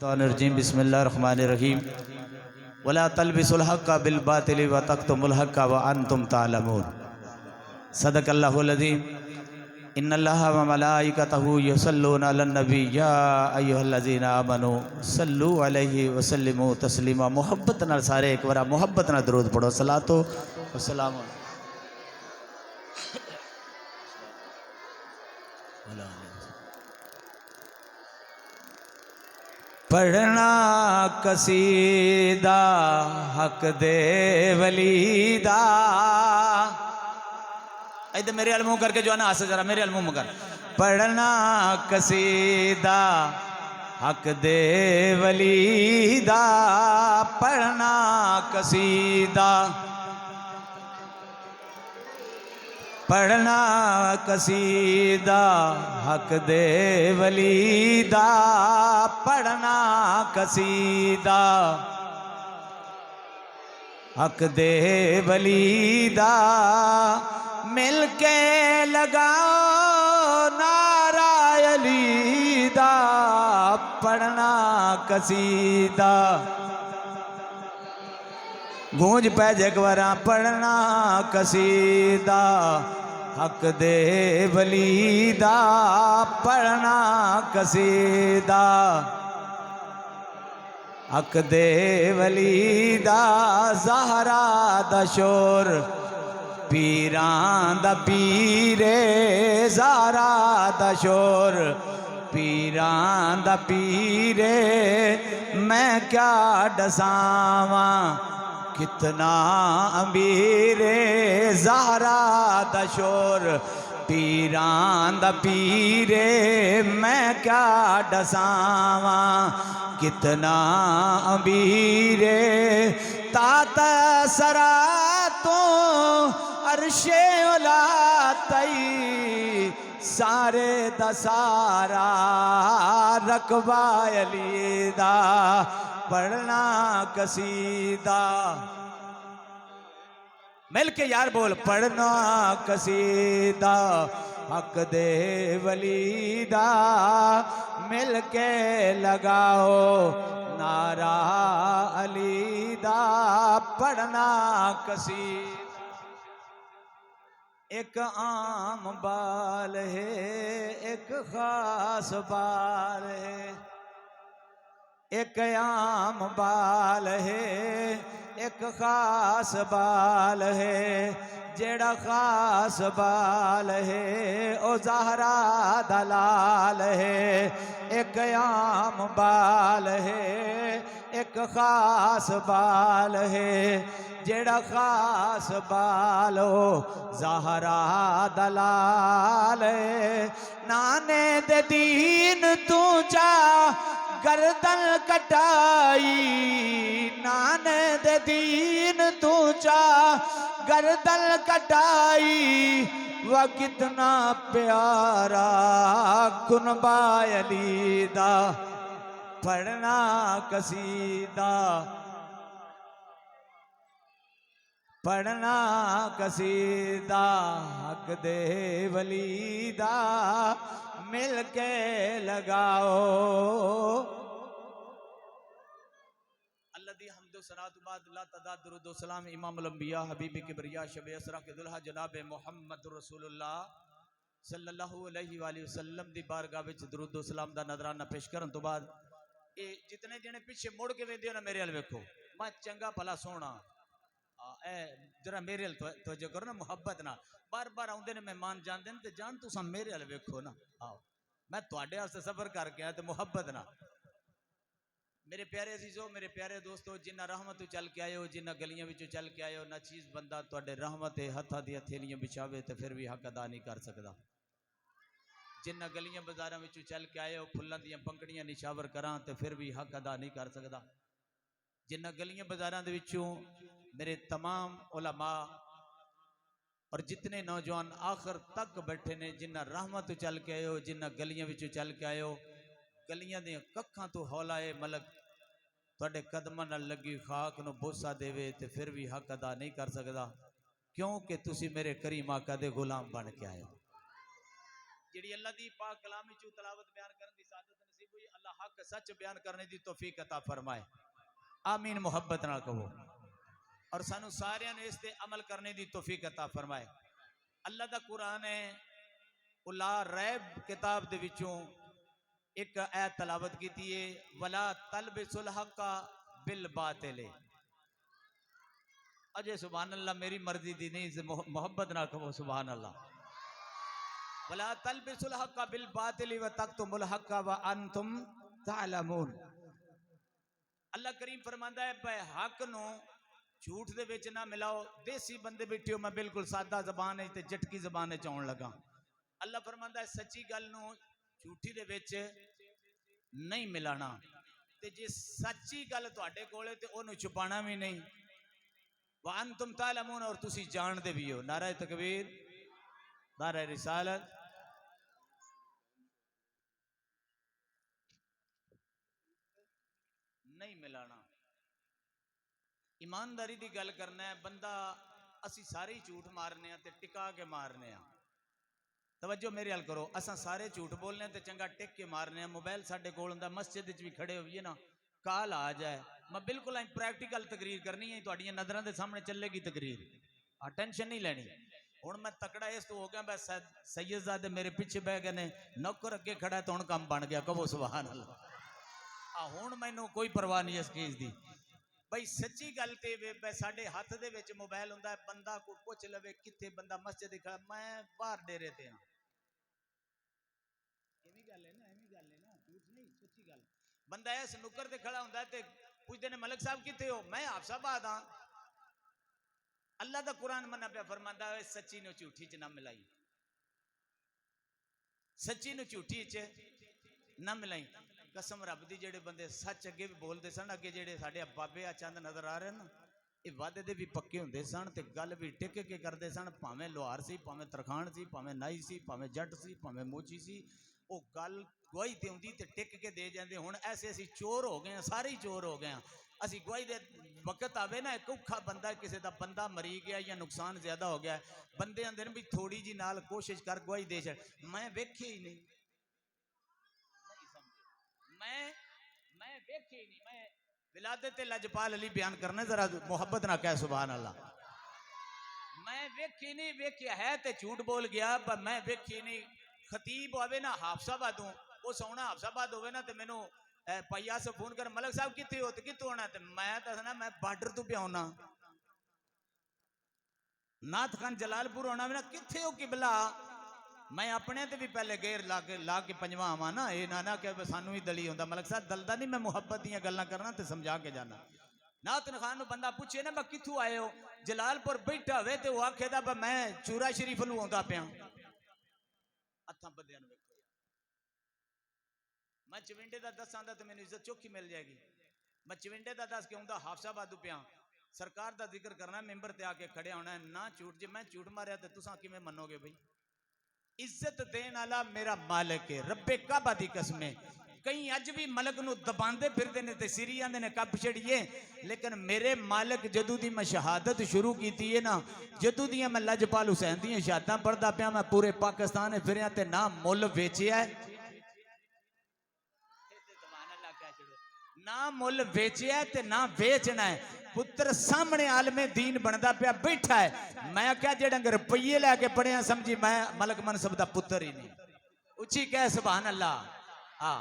रजीम बिस्मिल्लाहिर्रहमानिर्रहीम वला तलबिसुल हक़्क़ बिल बातिल व तक्तुमुल हक़्क़ व अंतुम तालमून। सदक़ल्लाहुल अज़ीम। इन्नल्लाहा व मलाइकतहु युसल्लूना अलन नबी या अय्युहल्लज़ीना आमनू सल्लु अलैहि व सल्लिमू तस्लीमा। मोहब्बत नाल सारे एक बार मोहब्बत नाल दरूद पढ़ो। सलातो व सलाम पढ़ना कसीदा हक दे वलीदा। इधर मेरे अलमुँह करके जो है ना आसे जरा मेरे अलमुँह कर। पढ़ना कसीदा हक दे वलीदा, पढ़ना कसीदा, पढ़ना कसीदा हक दे वलीदा, पढ़ना कसीदा हक दे वलीदा। मिल के लगाओ नारा अली दा, पढ़ना कसीदा। गूंज पै जगवरा पढ़ना कसीदा हक दे वलीदा, पढ़ना कसीदा हक दे वलीदा। ज़हरा दा शोर पीरां दा पीरे, ज़हरा दा शोर पीरां दा पीरे। मैं क्या डसावा कितना अमीरे, ज़हरा दा शोर पीरां दा पीरे। मैं क्या डसावा कितना अमीरे। ताता सरा तो अरशे उला तई, सारे दा सारा रकबा अली दा, पढ़ना कसीदा। मिल के यार बोल पढ़ना कसीदा हक दे वलीदा। मिल के लगाओ नारा अली दा, पढ़ना कसीदा। एक आम बाल है एक खास बाल है, एक आम बाल है एक खास बाल है। जेड़ा खास बाल है ओ ज़हरा दलाल है। एक आम बाल है एक खास बाल है, जेड़ा खास बाल हो ज़हरा दलाल है। नाने दे दीन तू जा गर्दन कटाई, नाने दे दीन तू जा गर्दन कटाई। वह कितना प्यारा कुनबा अली दा, पढ़ना कसीदा पढ़ना कसीदा हक दे वलीदा। मिल के लगाओ अल्लादी हम्दो सनात बाद ला तदा दुरूद व सलाम इमामुल अंबिया हबीब किबरिया शब असरा के दुल्हा जनाब मुहम्मद रसूलुल्लाह सल्लल्लाहु अलैहि वसल्लम दी बारगाह विच दुरूद व सलाम दा नजराना पेश करन तो बाद ये जितने जने पीछे मुड़ के वेंदे हो ना मेरे अल वेखो। मैं चंगा भला सोना जरा मेरे अल तवज्जो करो ना, मुहब्बत ना। बार बार आउंदे ने मेहमान जाते हैं तो जान तुसा मेरे अल वेखो ना। आओ मैं तुहाडे वास्ते सफर करके आया तो मुहब्बत ना। मेरे प्यारे अजीजो मेरे प्यारे दोस्तों, जिन्ना रहमत चल के आए हो, जिन्ना गलियां विचों चल के आए हो, ना चीज बंदा तुहाडे रहमत हत्था दी हथेलियां बिछावे तो फिर भी हक अदा नहीं कर सकता। जिन्ना गलियां बाजारां विचों चल के आए हो, फुल्लां दियां पंखड़ियां निछावर करां तो फिर भी हक अदा नहीं कर सकता। जिन्ना गलियां बाजारां दे विचों मेरे तमाम उलमा और जितने नौजवान आखिर तक बैठे ने, जिन्ना रहमत चल के आए हो, जिन्ना गलियां विचों चल के आए हो, गलियां दी कक्खां तो हौला है मलक तुहाडे कदमां नाल लगी खाक नूं बोसा देवे तो फिर भी हक अदा नहीं कर सकता, क्योंकि तुसी मेरे करीम आका दे गुलाम बन के आए हो। जिहड़ी अल्लाह दी पाक कलाम विचों तलावत बयान करन दी सादत नसीब हुई भी अल्लाह हक सच बयान करने की तौफीक अता फरमाए। आमीन मुहब्बत नाल कहो। और सानू सारियां ने इस ते अमल करने की तौफीक अता फरमाए। अल्लाह दा कुरान है उला रैब किताब दे विचों एक आयत तलावत की है, वला तलबिसुल हक्का बिल बातिल। अजय सुभान अल्लाह मेरी मर्जी दी नहीं, मोहब्बत ना कहो सुभान अल्लाह। वला तलबिसुल हक्का बिल बातिल व तक्तुमुल हक्का व अंतुम तालमून। अल्लाह करीम फरमांदा है हक नो झूठ दे विच ना मिलाओ। देसी बंदे बैठे हो, मैं बिल्कुल सादा जबान है ते झटकी जबान है आउण लगा। अल्लाह फरमांदा है सच्ची गल नो झूठी दे विच नहीं मिलाना, ते जे सच्ची गल तुहाडे कोले ते ओनू छुपाना भी नहीं। वान तुम तालमून और तुसी जानदे भी हो। नारा तकबीर, नारा रिसालत। नहीं मिलाना, ईमानदारी की गल करना है। बंदा असी सारे झूठ मारने ते टिका के मारने। तवज्जो मेरे हाल करो, असा सारे झूठ बोलने ते चंगा टिक के मारने। मोबाइल साडे कोल हुंदा, मस्जिद विच भी खड़े होइए ना, काल आ जाए, मैं बिल्कुल प्रैक्टिकल तकरीर करनी है, तुहाडियां नज़रां दे सामने चलेगी तकरीर, टेंशन नहीं लेनी। हुण मैं तकड़ा इस तो हो गया, बस सैयदजादे मेरे पीछे बह गए ने, नौकर अगे खड़ा है तो हुण काम बन गया। कहो सुभान अल्लाह। हुण मैनू कोई परवाह नहीं इस चीज़ की। भाई सच्ची गल तो साडे हथ दे विच मोबाइल हुंदा है, बंदा को पुछ लवे कित्थे बंदा मस्जिद खड़ा, मैं बाहर डेरे ते हां। गल है ना, गल है ना, झूठ नहीं सच्ची गल। बंदा इस नुक्कर ते खड़ा हुंदा ते पुछदे ने मलक साहब कित्थे हो, मैं हाफसाबाद हां। अल्लाह दा कुरान मना पे फरमांदा है सच्ची नु झूठी च ना मिलाई, सच्ची नु झूठी च ना मिलाई। कसम रब दी, जेड़े बंदे सच अगे भी बोलते सन, अगे जेड़े साडे बाबे आ चंद नजर आ रहे ना, ये वादे दे भी पक्के हुंदे सन ते गल भी टिक के करते सन। भावें लोहार सी, भावें तरखान सी, भावें नाई सी, भावें जट सी, भावें मोची सी, वो गल गवाही ते हुंदी ते टिक के दे जाते। हुण ऐसे असी चोर हो गए, सारे ही चोर हो गए। असी गवाही दे वक्त आवे ना, एक औखा बंदा किसी का बंदा मरी गया या नुकसान ज्यादा हो गया, बंदे आंदे भी थोड़ी जी नाल कोशिश कर गवाही दे छड़। मैं वेखे ही नहीं, मैं वेखे ही नहीं। मैं विलादत लजपाल अली बयान करना, जरा मोहब्बत ना कह सुभान अल्लाह। मैं वेखी नहीं, वेख्या है तो झूठ बोल गया, पर मैं वेखी नहीं। खतीब होवे ना हाफसाबाद, वो सोना हाफसाबाद होवे ना, तो मैनू भैया से फोन कर, मलक साहब कितने हो, तो कितों आना, तो मैं दसना मैं बार्डर तो पे आना। नाथ खान जलालपुर होना ना, कितने हो किबला, मैं अपने ते भी पहले गेर ला के पंजवा आवा ना, ये ना कि सानू ही दली होंदा। मलक साहब दलदा नहीं, मैं मुहब्बत दी गल्लां करना ते समझा के जाना। नाथ खान नूं बंदा पूछे ना मैं कित्थों आए हो, जलालपुर बैठा होवे ते वो आखेदा मैं चूरा शरीफ नूं आउंदा पिया। हत्थां बंदियां नूं वेखो, मैं चविंडे दा दस आंदा ते मैनूं इज्जत चौखी मिल जाएगी। मैं चविंडे दा दस के आउंदा हाफसाबाद पिया, सरकार दा जिक्र करना, मेंबर ते आके खड़े होना है ना। झूठ जे मैं झूठ मारिया ते तुसां किवें मन्नोगे भाई। इज्जत देने वाला मेरा मालिक है, रब्बे काबा दी कसम है। कई अज भी मलक नूं दबांदे फिरदे ने ते सिरी आंदे ने कप छड़िए, लेकिन मेरे मालिक जदों दी मैं शहादत शुरू की है ना, जदों दी मैं लजपाल हुसैन दी शहादतां पढ़दा पिया, मैं पूरे पाकिस्तान फिरिया ते ना मुल वेचिया है, ना मुल वेचिया है ते ना वेचना है। पुत्र सामने आलमे दीन बनता पिया बैठा है। मैं क्या जेड़ा रुपये लैके पढ़िया समझी मैं मलक मनसब दा पुत्र ही नहीं। उची कह सुभान अल्लाह। हाँ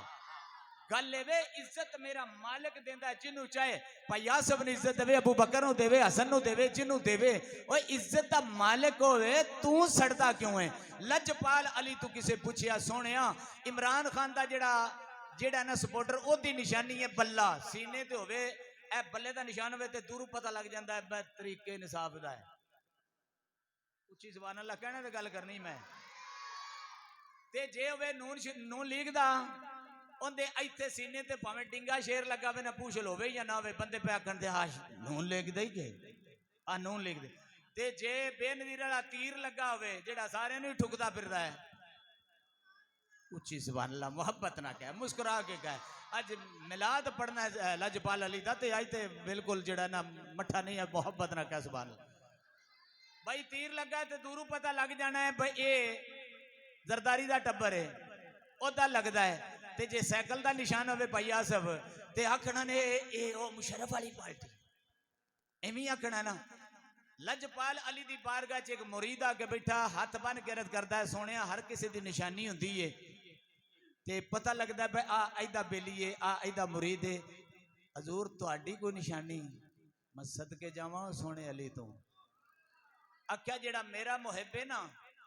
गल वे, इज्जत मेरा मालिक देंदा, जिन्हों चाहे भाई आसफ ने इज्जत देवे, अबू बकर नूं देवे, हसन नूं देवे, जिन्हों देवे। ओए इज्जत दा मालिक होवे, तू सड़दा क्यों है। लजपाल अली तू किसे पूछया सोनिया, इमरान खान दा जेड़ा ना सपोर्टर, ओदी निशानी है बल्ला, सीने ते होवे ए बल्ले दा निशान होवे ते दूरों पता लग जाता है तरीके निसाब दा है। उच्ची सुभान अल्लाह कहने ते गल करनी मैं। ते जे होवे नून लीग दा, उनके इत्थे सीने ते भावें डिंगा शेर लगा वे ना पूछल होवे या ना होवे, बंदे पे आखण दे हाँ नून लीग दे ही गए, हाँ नून लीग दे। ते जे बेनजीर वाला तीर लगा होवे जेड़ा सारे नूं ठुकदा फिरदा है, उच्ची सुभान अल्लाह मोहब्बत ना कह, मुस्कुरा के कह। अज मिलाद पढ़ना लजपाल अली दा, ते अज ते बिल्कुल जेड़ा ना मठा नहीं है, मोहब्बत ना कह सुभान अल्लाह। भाई तीर लगा तो दूरों पता लग जाना है भाई ये जरदारी दा टब्बर है, ओदा लगता है। ते जे साइकिल का निशान होवे भाई आसफ ते आखना ने ए ओ मुशर्रफ वाली पार्टी एवं आखना ना। लजपाल अली दी बारगाह च एक मुरीद आके बैठा हाथ बन के अर्ज करता है सोने हर किसी की निशानी होंदी है ते पता लगता है आ ऐदा बेली है आ ऐदा मुरीद है। हजूर तुहाडी कोई निशानी मैं सदके जावां सोने अली तो आख्या जेड़ा मेरा मुहिब है ना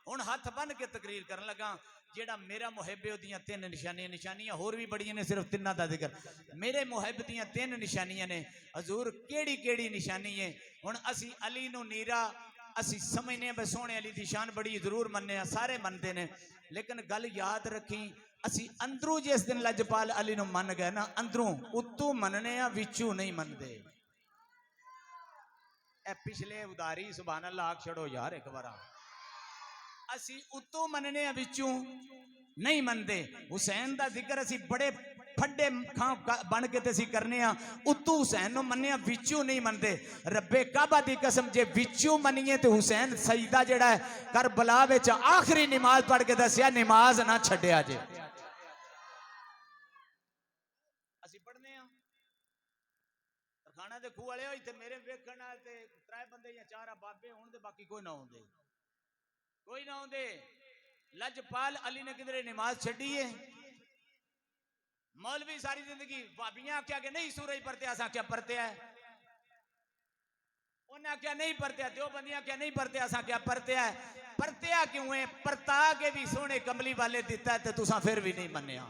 हुण हाथ बन के तकरीर करन लगा जेड़ा मेरा मुहिब है ओदियां तीन निशानियां निशानियां होर भी बड़ियां ने सिर्फ तिन्ना दा जिक्र मेरे मुहिब दियां तीन निशानियां ने। हजूर केड़ी केड़ी निशानी है हुण असी अली नू नीरा असी समझने पे सोने अली दी शान बड़ी जरूर मनने सारे मनते ने लेकिन गल याद रखी असी अंदरों जिस दिन लजपाल अली नू मन गए ना अंदरों उत्तों मनने विचों नहीं मनते। ए पिछले उदारी सुभान अल्लाह आख छड़ो यार एक बार असी उतो मनने विचों नहीं मनते। हुसैन का जिक्र असी बड़े फड्डे खां बन के ते करने उतो हुसैन नु मन्ने विचों नहीं मनते। रब्बे काबा दी कसम जे विचों मनिए तो हुसैन सजदा जेड़ा है करबला विच आखिरी नमाज पढ़ के दसिया नमाज ना छड्डिया जे। असी पढ़ने खाना दे खूह वाले इत्थे मेरे वेखण ते त्रै बंदे या चार बाबे होण ते बाकी कोई ना होंदे कोई ना होंदे। लजपाल अली ने किधरे नमाज छड़ी है मौलवी सारी जिंदगी भाबियां आख्या कि नहीं सूरज परते असा क्या परते है उन्हें आख्या नहीं परते दो बंदियां क्या नहीं परते असा क्या परते है परत्या क्यों है परता के भी सोने कमली वाले दिता है तो तुसा फिर भी नहीं मन्निया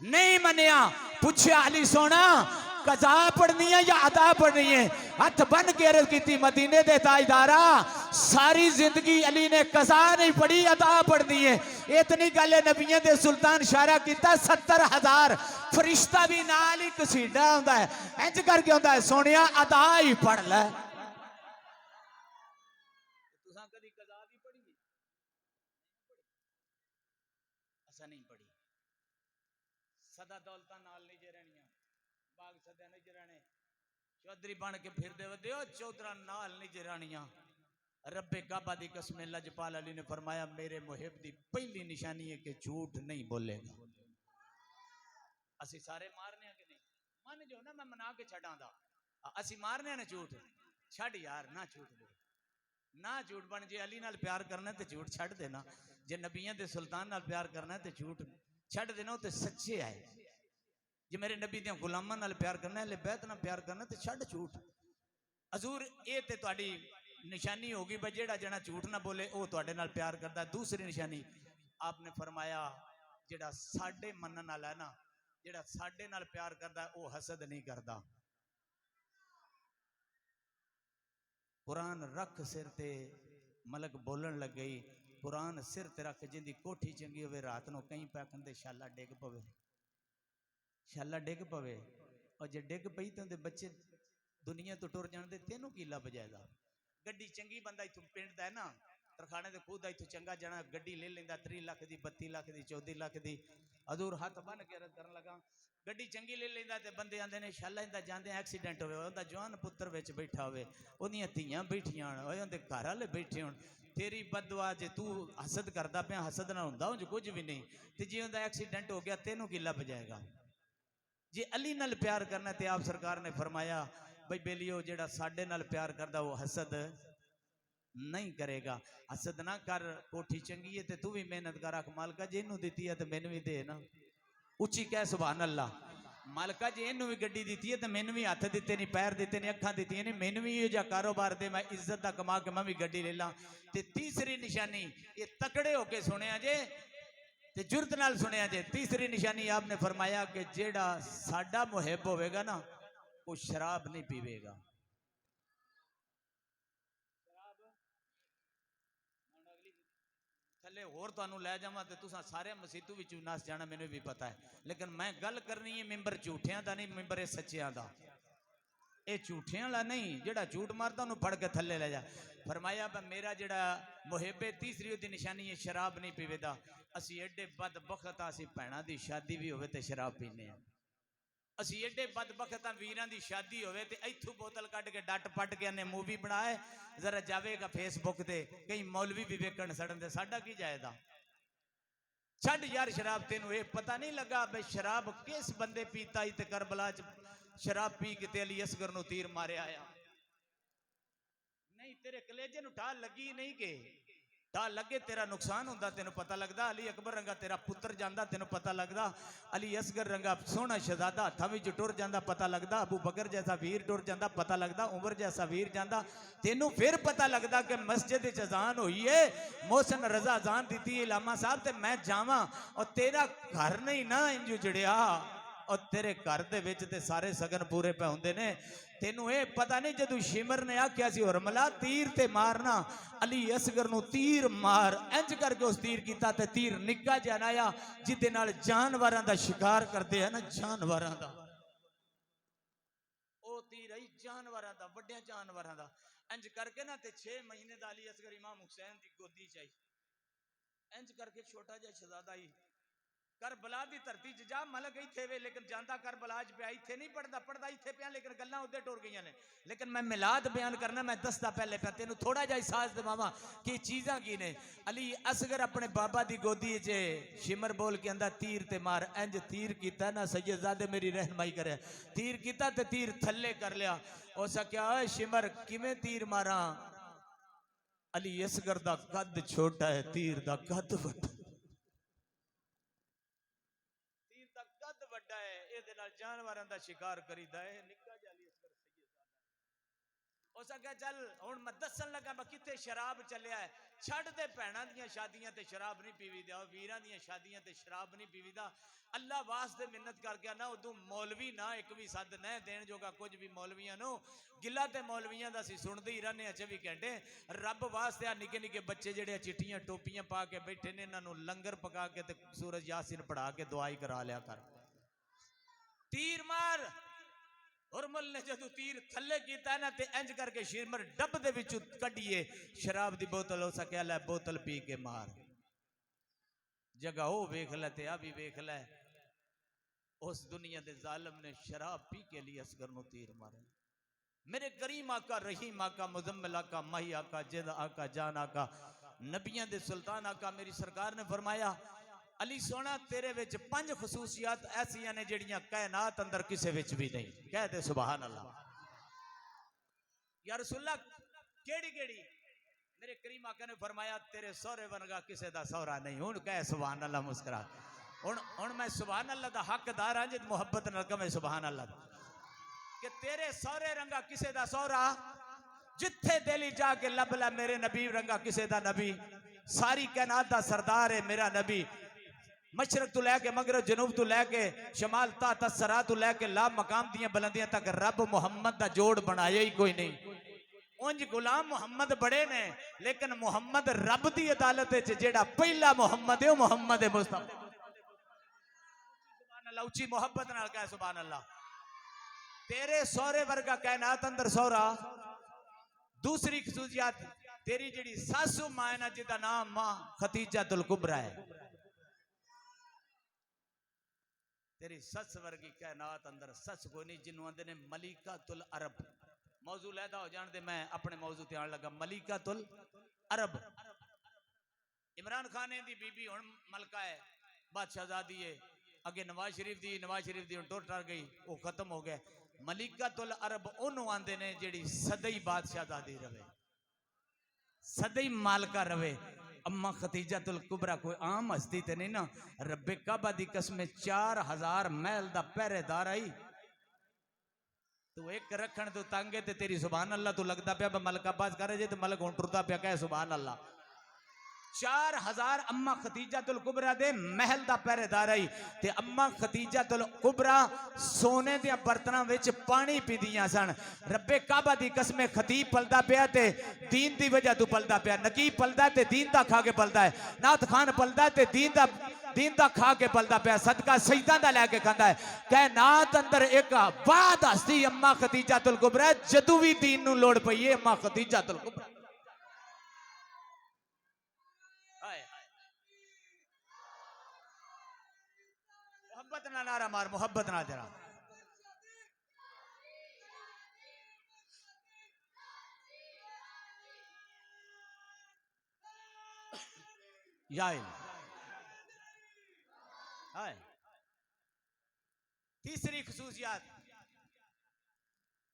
नहीं मनिया। पूछया अली सोना कजा पढ़नी है या अदा पढ़नी है हथ बन के अर्ज की मदीने दे ताजदारा सारी जिंदगी अली ने कजा नहीं पढ़ी अदा पढ़नी है। इतनी गल नबियों दे सुल्तान इशारा किया 70,000 फरिश्ता भी नाल ही कसीदा होंदा है इंज करके होंदा है सोनिया अदा ही पढ़ ले। तुसा कदी कजा भी पढ़ी असा नहीं पढ़ी सदा दौलतां नाल नहीं जे रहनियां बाग सदा नहीं जे रहने चौधरी बन के फिर दे चौधरा नाल नहीं जे रहनियां। रब्बे काबा दी कसम लजपाल अली ने फरमाया मेरे मुहिब दी पहली निशानी है कि झूठ नहीं बोलेगा। असी सारे मारने कि नहीं मन जो ना मैं मना के छड़ा दा असी मारने ने झूठ छड़ यार ना झूठ बोल ना झूठ बन जे अली नाल प्यार करना तो झूठ छड़ देना जे नबियां दे सुल्तान नाल प्यार करना तो झूठ छड़ देना तो सच्चे आए जे मेरे नबी दे गुलामां नाल प्यार करना है बैत नाल प्यार करना तो छड़ झूठ। हजूर ये ते तुहाडी निशानी होगी भाई जेड़ा जना झूठ ना बोले वो तुहाडे नाल प्यार करता। दूसरी निशानी आपने फरमाया जेड़ा साडे मनन वाला है ना जेड़ा साडे नाल प्यार करता वो हसद नहीं करता। कुरान रख सिर ते मलक बोलन लग गई कुरान सिर ते रख जिंदी कोठी चंगी होवे रात नो कई पैकन दे शाला डिग पवे और जे डिग पई तो बच्चे दुनिया तो टुर जान दे तेनों की लभ जाएगा। गड्डी चंगी बंदा इथों पिंड दा है ना तरखाने दे खुद इथों चंगा जाना गड्डी ले लेंदा 30 लाख दी 32 लाख दी 14 लाख दी। हजूर हाथ बन के अर्ज करन लगा गड्डी चंगी ले लेंदा ते बंदे आंदे ने शाला इंदा जांदे एक्सीडेंट होवे उंदा जवान पुत्र विच बैठा होवे ओदियां धीयां बैठियां होण उंदे घर वाले बैठे होण तेरी बददुआ जे तू हसद करदा पिया हसद ना हुंदा उंज कुछ भी नहीं ते जे उंदा एक्सीडेंट हो गया तेनों की लभ जाएगा। जे अली नाल प्यार करना ते आप सरकार ने फरमाया भाई बेलियो जेड़ा साडे नाल प्यार करदा वो हसद नहीं करेगा। हसद ना कर कोठी चंगी है ते तू भी मेहनत कर आख मालका जे इनू दी है तो मैनू भी दे ना उची कह सुभान अल्लाह मालका जे इनू भी गड्डी दी है तो मैनू भी हथ दिते नहीं पैर दिते नहीं अखा दी नहीं मैनू भी ये कारोबार दे मैं इज्जत का कमा के मैं भी गड्डी ले ला। ते तीसरी निशानी ये तकड़े होके सुनिया जे ते जुरत नाल सुनिया जे तीसरी निशानी आपने फरमाया कि जेड़ा साडा मुहिब होवेगा ना वो शराब नहीं पीवेगा। थले होर तुहानू लै जावां ते तुसां सारे मसीतू विचों नस जाना मैनू भी पता है लेकिन मैं गल करनी है मिंबर झूठियां दा नहीं मिंबर सच्चियां दा। ये झूठियां वाला नहीं जेड़ा झूठ मारदा उन्होंने फड़ के थले ले जा। फरमाया मेरा जेड़ा मुहिबे तीसरी उहदी निशानी है शराब नहीं पीवेदा। असी एडे बदबख्त असी भैणां दी शादी भी होवे ते शराब पीने असी एडे बदबख्त वीरां दी शादी होवे ते इथों बोतल कट के डट पट के ने मूवी बनाए जरा जावेगा फेसबुक ते कई मौलवी भी वेखण सड़न ते साडा की जायदा। छड़ यार शराब, तेनू ये पता नहीं लगा बे शराब किस बंदे पीता ही ते करबला च शराब पी के ते अली असगर नु तीर मारे आया। नहीं तेरे कलेजे नु ढाल लगी नहीं के ढाल लगे तेरा नुकसान होंदा तेन पता लगदा। अली अकबर रंगा तेरा पुत्र जांदा तेन पता लगदा। अली असगर रंगा सोहना शहजादा हथा विच टुर जांदा पता लगदा। अबू बकर जैसा वीर टुर जांदा पता लगदा। उमर जैसा वीर जांदा तेनू फिर पता लगदा कि मस्जिद विच अजान हुई है, मोहसिन रजा अजान दी लामा साहब ते मैं जावां और तेरा घर नहीं ना इंज उजड़िया और तेरे घर दे विच ते सारे सगन पूरे पे हुंदे ने। तेनू ये पता नहीं जदू शिमर ने आख्या सी हुरमला तीर ते मारना, अली असगर नु तीर मार, इंज करके उस तीर कीता ते तीर निक्का जिहा आया जिदे नाल जानवरां दा शिकार करदे हैं ना, जानवरां दा ओ तीर आई जानवरां दा, वड्डे जानवरां दा। इंज करके ना ते 6 महीने दा अली असगर इमाम हुसैन दी गोदी च आई। इंज करके छोटा जिहा शहजादा ही करबला दी धरती च जा मलक इत्थे वे, लेकिन जांदा करबला च पिया, इत्थे नहीं पढ़दा, पढ़दा इत्थे पिया, लेकिन गल्लां उधर टुर गईयां ने। लेकिन मैं मिलाद बयान करना, मैं दसदा पहले पे तेनू थोड़ा जिहा एहसास दिवावां कि चीज़ां की ने। अली असगर अपने बाबा दी गोदी च शिमर बोल के अंदा तीर ते मार, इंज तीर कीता ना सैयदजादे मेरी रहनुमाई करे, तीर कीता ते तीर थल्ले कर लिया। उस आख्या ओए शिमर किवें तीर मारा? अली असगर दा कद छोटा है, तीर दा कद वड्डा, तीर दा कद वड्डा है, इहदे नाल जानवरां दा शिकार करीदा है। निक्का जिहा अली असगर सैयदजादा उस आख्या चल हुण मैं दसन लगा मैं किथे शराब चलिया है। छड़ दे भैणां दियां शादियां ते शराब नहीं पीवीदा, वीरां दियां शादियां ते शराब नहीं पीवीदा। अल्लाह वास्ते मिन्नत करके ना उदू मौलवी ना एक भी सद न देण जोगा कुछ भी मौलवियां नु गिला ते मौलवियां दा सी सुनदे ही रहने 24 घंटे। रब वास्ते आ निके निके बच्चे जेड़े चिट्टियां टोपियां पा के बैठे ने, इन्हां नु लंगर पका के ते सूरज यासीन पढ़ा के दुआई करा लिया कर। तीर मार। हुरमल ने जदू तीर थले कीता ना ते इंज करके शिमर डब दे विचों कढिए शराब दी बोतल, हो सके लै बोतल पी के मार। जगह ओ वेख लै ते आ भी वेख लै, उस दुनिया दे जालिम ने शराब पी के लिए असगर नु तीर मारे। मेरे करीम आका, रहीम आका, मुजम्मिल आका, माही आका, जिद आका, जान आका, नबियां दे सुल्तान आका मेरी सरकार ने फरमाया अली सोना तेरे विच 5 खसूसियात ऐसियां ने जिहड़ियां कायनात अंदर किसे विच भी नहीं। कह दे सुभान अल्लाह। या रसूलल्लाह केड़ी केड़ी? मेरे करीम आका ने फरमाया तेरे सोहरे वर्गा किसे दा सोहरा नहीं। हुण कह सुभान अल्लाह मुस्कुरा। हुण मैं सुभान अल्लाह दा हकदार हां जित मुहब्बत नाल कहे सुभान अल्लाह कि तेरे सोहरे रंगा किसे दा सोहरा, जिथे दिल जाके लब ला मेरे नबी रंगा किसे दा नबी। सारी कायनात दा सरदार है मेरा नबी। मशरक तो लैके मगरब, जनूब तो लैके शमाल, तसरा तो लैके ला मकाम दियां बुलंदियां तक रब मुहम्मद दा जोड़ बनाया ही कोई नहीं। उंज गुलाम मुहम्मद बड़े ने, लेकिन मुहम्मद रब दी अदालत विच जेड़ा पहला मुहम्मद है, मुहम्मद है मुस्तफा। सुभान अल्लाह, उच्ची मोहब्बत नाल कह सुभान अल्लाह। तेरे सोहरे वर्गा कायनात अंदर सोहरा। दूसरी खसूसियत तेरी जेड़ी सासू मां है ना, जिदा नाम मां खतीजतुल कुबरा है, तेरी सस वर्गी कायनात अंदर सस कोई नहीं, जिन्हों आंदे ने मलिकातुल अरब। मौजू लैदा हो जान दे, मैं अपने मौजू ते आन लगा। मलिकातुल अरब इमरान खान दी बीबी हुण मलका है, बादशाहजादी है। अगे नवाज शरीफ दी हुण टुर टर गई, वो खत्म हो गया। मलिकातुल अरब ओनू आंदे ने जेड़ी सदई बादशाहजादी रवे, सदई मालका रवे। अम्मा खतीजतुल कुबरा कोई आम हस्ती ते नहीं ना। रब्बे काबा दी कसम 4000 महल दा पहरेदार आई, तू एक रखण तू तंगे ते तेरी सुभान अल्लाह तू लगदा पिया मलक अब्बास करे जे ते मलक हुण टुरदा पिया कहे सुभान अल्लाह। 4000 अम्मा खतीजतुल कुबरा दे महल दा पहरेदार आई ते अम्मा खतीजतुल कुबरा सोने दे बर्तनां विच पानी पींदियां सन। रब्बे काबा दी कसम खतीब पलदा पिया ते दीन दी वजह तू पलदा पिया, नकीब पलदा ते दीन दा खा के पलदा है, नात खान पलदा ते दीन दा खा के पलदा पिया, सदका सजदा दा लैके खांदा है। कह नात अंदर एक बात हस्ती अम्मा खतीजतुल कुबरा, जदू भी दीन नू लोड़ पई है अम्मा खतीजतुल कुबरा। मोहब्बत ना नारा मार, मोहब्बत ना जरा। या हाय तीसरी खसूसियत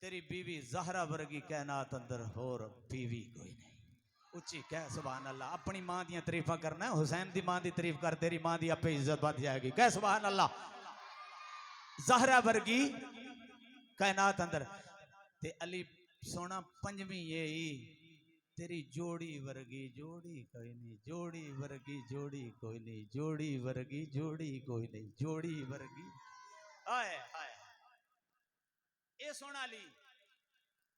तेरी बीवी ज़हरा वर्गी कायनात अंदर होर बीवी कोई नहीं। उच्ची कह सुभान अल्लाह। अपनी मां दी तारीफा करना है, हुसैन दी मां दी तारीफ कर, तेरी मां दी आपे इज्जत बढ़ जाएगी। कह सुभान अल्लाह। ज़हरा वर्गी कायनात अंदर ते अली सोना पंजवी यही तेरी जोड़ी वर्गी जोड़ी कोई नहीं, जोड़ी वर्गी जोड़ी कोई नहीं, जोड़ी वर्गी जोड़ी कोई नहीं, जोड़ी वर्गी। हाय हाय ये सोना ली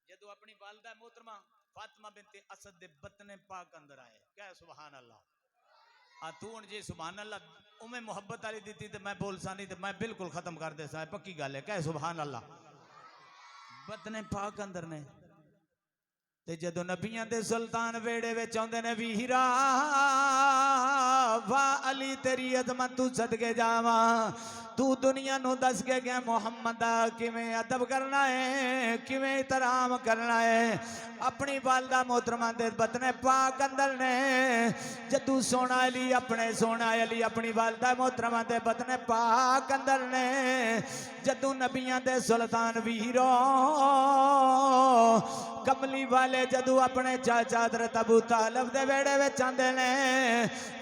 जदों अपनी वालदा मोहतरमा फातिमा बिनते असद दे बतने पाक अंदर आए। क्या सुभान अल्लाह। तू हुण जे सुभान अल्लाह उमें मुहब्बत वाली दी तो मैं बोल सा नहीं तो मैं बिल्कुल खत्म कर दे सा, पक्की गल है। क्या सुभान अल्लाह। बतने पाक अंदर ने ते जदों नबियां दे सुल्तान वेड़े विच आउंदे ने वीरा वाह अली तेरी अजमत तू सदके जावा। तू दुनिया नू दस के गया मुहम्मद किवें अदब करना है, किवें एहतराम करना है। अपनी वालदा मोहतरमा दे बतने पाक अंदर ने जदू सोना अली अपने सोना अली अपनी वालदा मोहतरमा दे बतने पाक अंदर ने जदू नबियां दे सुल्तान वीरो कमली वाले जदू अपने चाचा हज़रत अबू तालिब दे वेड़े विच आंदे ने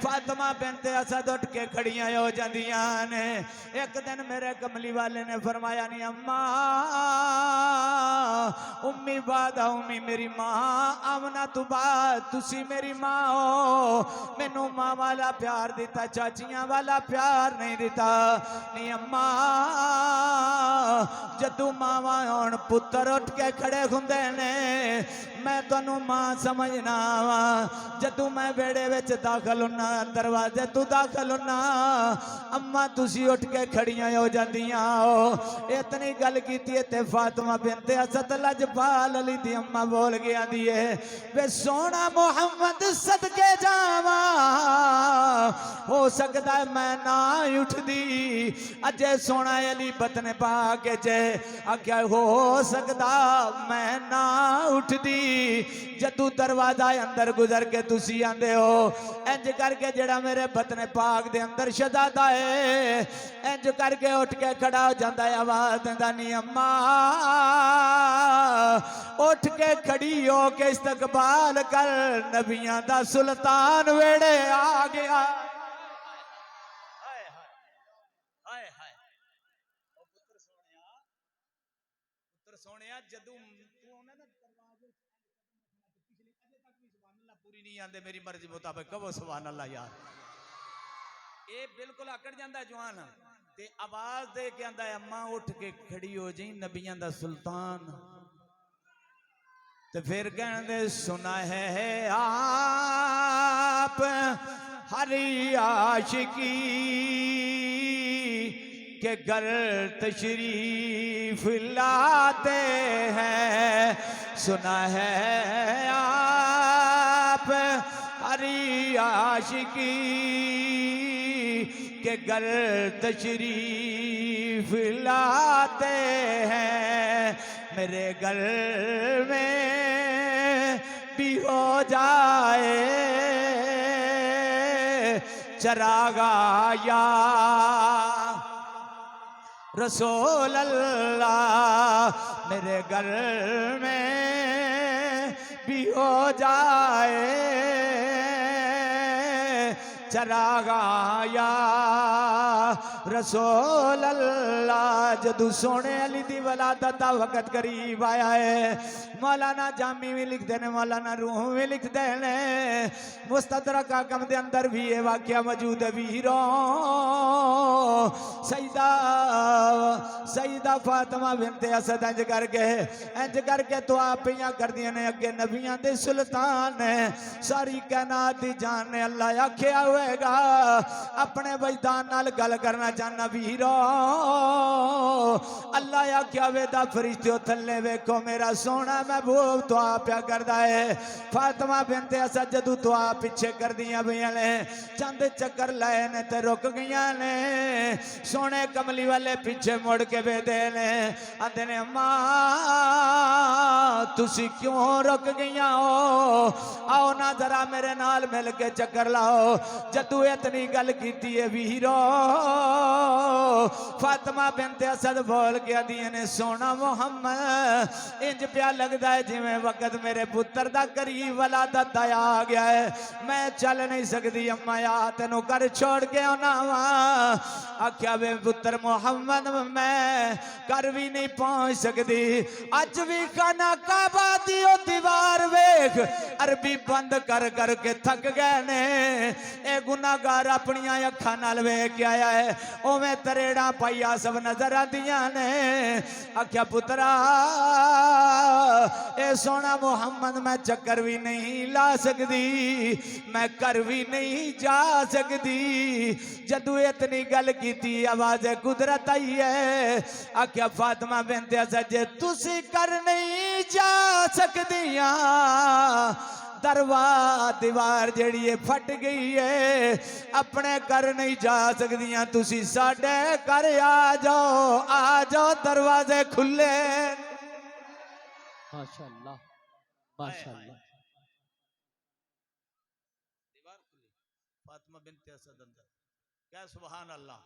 फातिमा बिनते असद उठ के खड़ियां हो जांदियां ने। एक दिन मेरे कमली वाले ने फरमाया नहीं अम्मा उम्मी बाद उम्मी मेरी मां आमना तू बाद तुसी मेरी मां हो। मैनू मां वाला प्यार दिता चाचियां वाला प्यार नहीं दिता। नहीं अम्मा जदू मावा हुण पुत्र उठ के खड़े हुंदे ने मैं तुहानू मां समझना वा। जदू मैं वेड़े विच दाखल होना दरवाजे तू दाखल होना अम्मा तुसी उठ के खड़ियां हो जांदियां हो। इतनी गल कीती ते फातिमा बिनते असद लजपाल अली दी अम्मा बोल के आंदी है वे सोना मुहम्मद सदके जावा हो सकदा मैं ना उठदी अजे सोना अली बतने पा के जे आख्या हो सकदा मैं ना उठदी। जदू दरवाजा अंदर गुजर के तुसी आंदे हो इंज करके जेड़ा मेरे बतने पाक दे अंदर शहजादा है इंज करके उठ के खड़ा हो जाता है। आवाज देंदा नहीं अम्मा उठ के खड़ी हो के इस्तकबाल कर नबियां दा सुल्तान वेड़े आ गया। सोनिया जदू तू आना ना दरवाजे पिछली अजे तक भी सुभान अल्लाह पूरी नहीं आंदे मेरी मर्जी मुताबिक कहो सुभान अल्लाह यार। ये बिल्कुल आकड़ जांदा जवान ते आवाज दे के आंदा है अम्मा उठ के खड़ी हो जाई नबियां दा सुल्तान। ते फिर कहंदे सुना है आप हरी आशिकी के घर तशरीफ लाते हैं। सुना है आप हरी आशिकी के घर तशरीफ लाते हैं। मेरे घर में भी हो जाए चरागा या रसूल अल्लाह। मेरे घर में भी हो जाए चरागा या रसूल अल्लाह। जदू सोने अली दी वलादत दा वक्त करीब आया है मौलाना जामी भी लिखते हैं मौलाना रूह भी लिखते हैं मुस्तदरक हाकिम दे अंदर भी ये वाकया मौजूद है। वीरों सईदा फातिमा बिनते असद इंज करके तो आप कर दिया ने अगे नबियां दे सुल्तान ने सारी कायनात दी जान ने अल्लाह आख्या होएगा अपने वजदान नाल गल करना चाहना वीरों। अल्लाह आख्या वेदा फरिश्ते थल्ले वेखो मेरा सोना महबूब तो आप क्या करता है। फातिमा बिनते असद जदू तो आप पीछे कर दिया पईयां ने चंद चक्कर लाए ने ते रुक गईयां ने। सोने कमली वाले पीछे मुड़ के बेदे ने आंदे ने अम्मा तुसी क्यों रुक गईयां हो आओ ना जरा मेरे नाल मिल के चक्कर लाओ। जदू इतनी गल कीती है वीरो फातिमा बिनते असद बोल के आदियां ने सोना मुहम्मद इंज पिया लगता है जिवें वक्त मेरे पुत्र दा करीब वलादत दा आ गया है, मैं चल नहीं सकती अम्मा या तेनों घर छोड़ के आना वा। आख्या वे पुत्र मुहम्मद मैं घर भी नहीं पहुंच सकती, अज भी खाना काबा दी ओ दीवार वेख अरबी बंद कर करके थक गए ने। ए गुनाहगार अपनियां अखां नाल वेख के आया है, ओवें तरेड़ा पाइया सब नजर आदियां ने। आख्या पुत्रा ए सोना मुहम्मद मैं चक्कर भी नहीं ला सकती, मैं घर भी नहीं जा सकती। जदू इतनी गल की आवाज कुदरत आई है। आख्या फातिमा बिनते असद जे तुसी कर नहीं जा सकदियां, दीवार जड़ी है फट गई है, अपने घर नहीं जा सकदियां, तुसी साडे घर आ जाओ दरवाजे खुले। माशाअल्लाह माशाअल्लाह। दीवार खुली, फातिमा बिनते असद अंदर, क्या सुभान अल्लाह,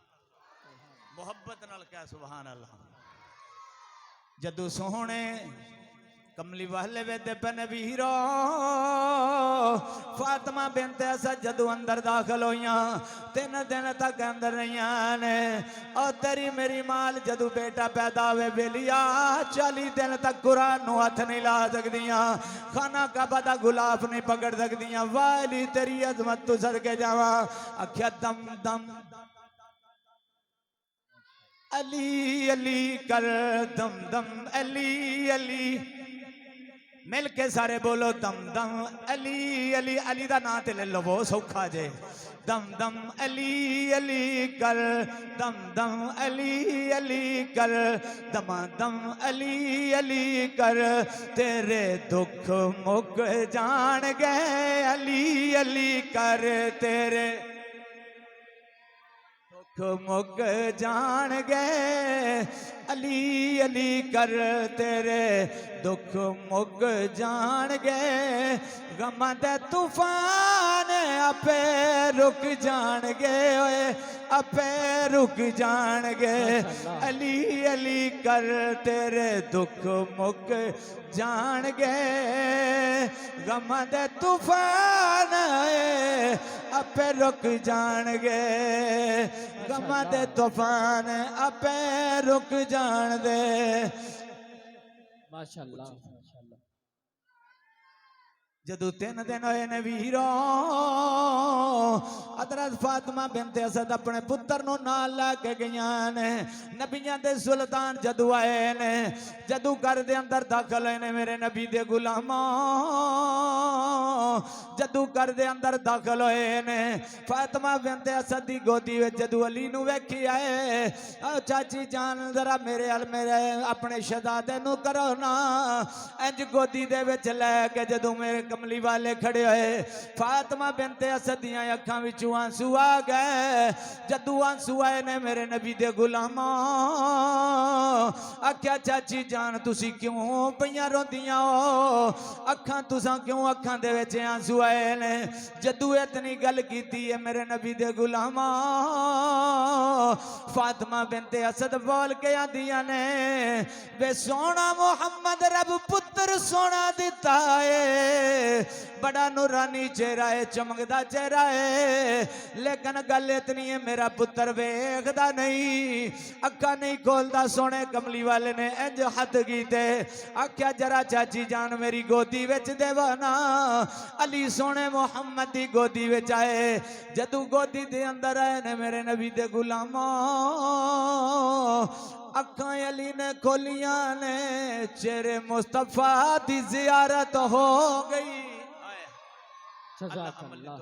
मुहब्बत नाल क्या सुभान अल्लाह। जदू सोहने कमली वाले वेदे पने वीरो फातिमा बिनते असद जदू अंदर दाखिल होइया 3 दिन तक अंदर रहिया ने। और तेरी मेरी माल जदू बेटा पैदा हुए बेलिया 40 दिन तक कुरान नू हथ नहीं ला सकदियां, खाना काबा दा गुलाफ नहीं पकड़ सकदियां। वाली तेरी अजमत तू सदके जावा। आख्या दम दम अली अली कर दम दम अली अली, मिल के सारे बोलो दम दम अली अली। अली दा नाम ते ले लो वो सौखा जे। दम दम अली अली कर दम दम अली अली कर दम दम अली अली कर, तेरे दुख मुक जान गए अली अली कर, तेरे मुक जान गए अली अली कर, तेरे दुख मुक जान गए। गमां दे तूफान आपे रुक जान गए, आपे रुक जान गए अली अली कर, तेरे दुख मुक जान गए। गमां दे तूफान आपे रुक जान गए, गमां दे तूफान आपे रुक जान दे। माशाअल्लाह माशाअल्लाह। जदू 3 दिन होए ने वीरो हज़रत फातिमा बिनते असद अपने पुत्र नु नाल लैके गईयां ने। नबियां दे सुल्तान जदू आए ने, जदू घर दे अंदर दाखिल होए ने मेरे नबी दे गुलामां, जदू घर दे अंदर दाखिल होए ने फातिमा बिनते असद दी गोदी विच जदू अली नु वेखी आए, चाची जान जरा मेरे अल मेरे अपने शहजादे नु करो ना। इंज गोदी दे विच लैके जदू मेरे कमली वाले खड़े होए, फातिमा बिनते असद दियां अखां विचों आंसू आ गए। जदू आंसू आए ने मेरे नबी दे गुलामां, आख्या चाची जान तुसी क्यों पईयां रोंदियां हो, अखां तुसां क्यों अखां दे विच आंसू आए ने। जदू इतनी गल कीती है मेरे नबी दे गुलामां, फातिमा बिनते असद बोल के आंदियां ने वे सोना मुहम्मद रब पुत्र सोना दिता है, बड़ा नूरानी चेहरा है, चमकदा चेहरा है, लेकिन गल इतनी है मेरा पुत्र वेखदा नहीं, अखा नहीं खोलदा। सोने कमली वाले ने इंज हथ कीते, आख्या जरा चाची जान मेरी गोदी विच देवा ना। अली सोने मुहम्मद दी गोदी विच आए, जदू गोदी दे अंदर आए ने मेरे नबी दे गुलामां, अखां अली ने खोलियां ने, चेहरे मुस्तफा दी जियारत हो गई। जज़ाकल्लाह।